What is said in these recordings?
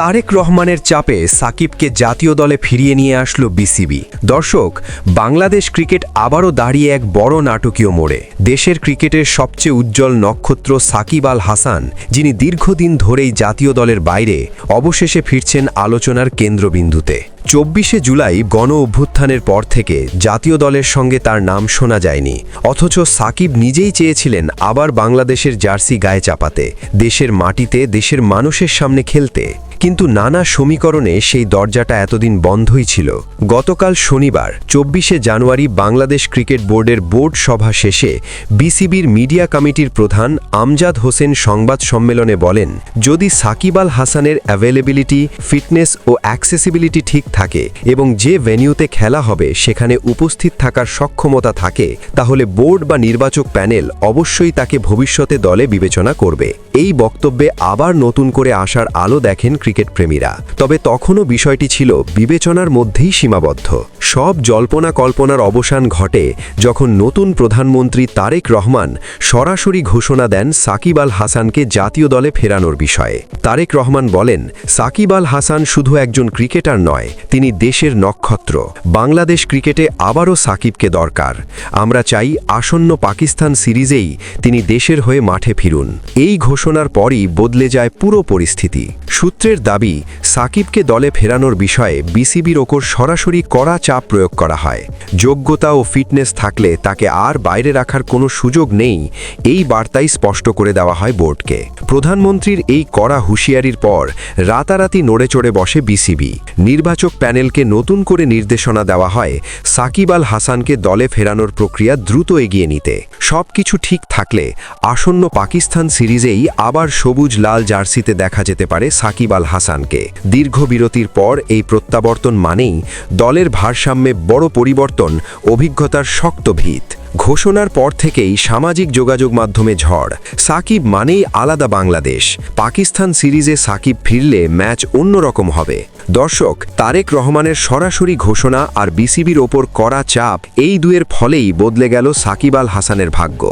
তারেক রহমানের চাপে সাকিবকে জাতীয় দলে ফিরিয়ে নিয়ে আসলো বিসিবি। দর্শক, বাংলাদেশ ক্রিকেট আবারও দাঁড়িয়ে এক বড় নাটকীয় মোড়ে। দেশের ক্রিকেটের সবচেয়ে উজ্জ্বল নক্ষত্র সাকিব আল হাসান, যিনি দীর্ঘদিন ধরেই জাতীয় দলের বাইরে, অবশেষে ফিরছেন আলোচনার কেন্দ্রবিন্দুতে। 24শে জুলাই গণ অভ্যুত্থানের পর থেকে জাতীয় দলের সঙ্গে তার নাম শোনা যায়নি, অথচ সাকিব নিজেই চেয়েছিলেন আবার বাংলাদেশের জার্সি গায়ে চাপাতে, দেশের মাটিতে দেশের মানুষের সামনে খেলতে। কিন্তু নানা সমীকরণে সেই দরজাটা এতদিন বন্ধই ছিল। গতকাল শনিবার 24শে জানুয়ারি বাংলাদেশ ক্রিকেট বোর্ডের বোর্ড সভা শেষে বিসিবির মিডিয়া কমিটির প্রধান আমজাদ হোসেন সংবাদ সম্মেলনে বলেন, যদি সাকিব আল হাসানের অ্যাভেলেবিলিটি, ফিটনেস ও অ্যাক্সেসিবিলিটি ঠিক থাকে এবং যে ভেন্যুতে খেলা হবে সেখানে উপস্থিত থাকার সক্ষমতা থাকে, তাহলে বোর্ড বা নির্বাচক প্যানেল অবশ্যই তাকে ভবিষ্যতে দলে বিবেচনা করবে। এই বক্তব্যে আবার নতুন করে আসার আলো দেখেন ক্রিকেট প্রেমীরা। তবে তখনও বিষয়টি ছিল বিবেচনার মধ্যেই সীমাবদ্ধ। সব জল্পনা কল্পনার অবসান ঘটে যখন নতুন প্রধানমন্ত্রী তারেক রহমান সরাসরি ঘোষণা দেন সাকিব আল হাসানকে জাতীয় দলে ফেরানোর বিষয়ে। তারেক রহমান বলেন, সাকিব আল হাসান শুধু একজন ক্রিকেটার নয়, তিনি দেশের নক্ষত্র। বাংলাদেশ ক্রিকেটে আবারও সাকিবকে দরকার। আমরা চাই আসন্ন পাকিস্তান সিরিজেই তিনি দেশের হয়ে মাঠে ফিরুন। এই ঘোষণার পরই বদলে যায় পুরো পরিস্থিতি। সূত্রের দাবি, সাকিবকে দলে ফেরানোর বিষয়ে বিসিবির ওপর সরাসরি কড়া চাপ প্রয়োগ করা হয়। যোগ্যতা ও ফিটনেস থাকলে তাকে আর বাইরে রাখার কোনো সুযোগ নেই, এই বার্তাই স্পষ্ট করে দেওয়া হয় বোর্ডকে। প্রধানমন্ত্রীর এই কড়া হুঁশিয়ারির পর রাতারাতি নড়েচড়ে বসে বিসিবি। নির্বাচক প্যানেলকে নতুন করে নির্দেশনা দেওয়া হয় সাকিব আল হাসানকে দলে ফেরানোর প্রক্রিয়া দ্রুত এগিয়ে নিতে। সবকিছু ঠিক থাকলে আসন্ন পাকিস্তান সিরিজেই আবার সবুজ লাল জার্সিতে দেখা যেতে পারে সাকিব আল হাসানকে। দীর্ঘ বিরতির পর এই প্রত্যাবর্তন মানেই দলের ভারসাম্যে বড় পরিবর্তন, অভিজ্ঞতার শক্ত ভিত। ঘোষণার পর থেকেই সামাজিক যোগাযোগ মাধ্যমে ঝড়। সাকিব মানেই আলাদা বাংলাদেশ। পাকিস্তান সিরিজে সাকিব ফিরলে ম্যাচ অন্যরকম হবে। দর্শক, তারেক রহমানের সরাসরি ঘোষণা আর বিসিবির ওপর কড়া চাপ, এই দুয়ের ফলেই বদলে গেল সাকিব আল হাসানের ভাগ্য।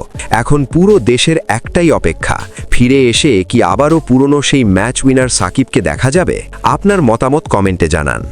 এখন পুরো দেশের একটাই অপেক্ষা, ফিরে এসে কি আবারও পুরনো সেই ম্যাচ উইনার সাকিবকে দেখা যাবে? আপনার মতামত কমেন্টে জানান।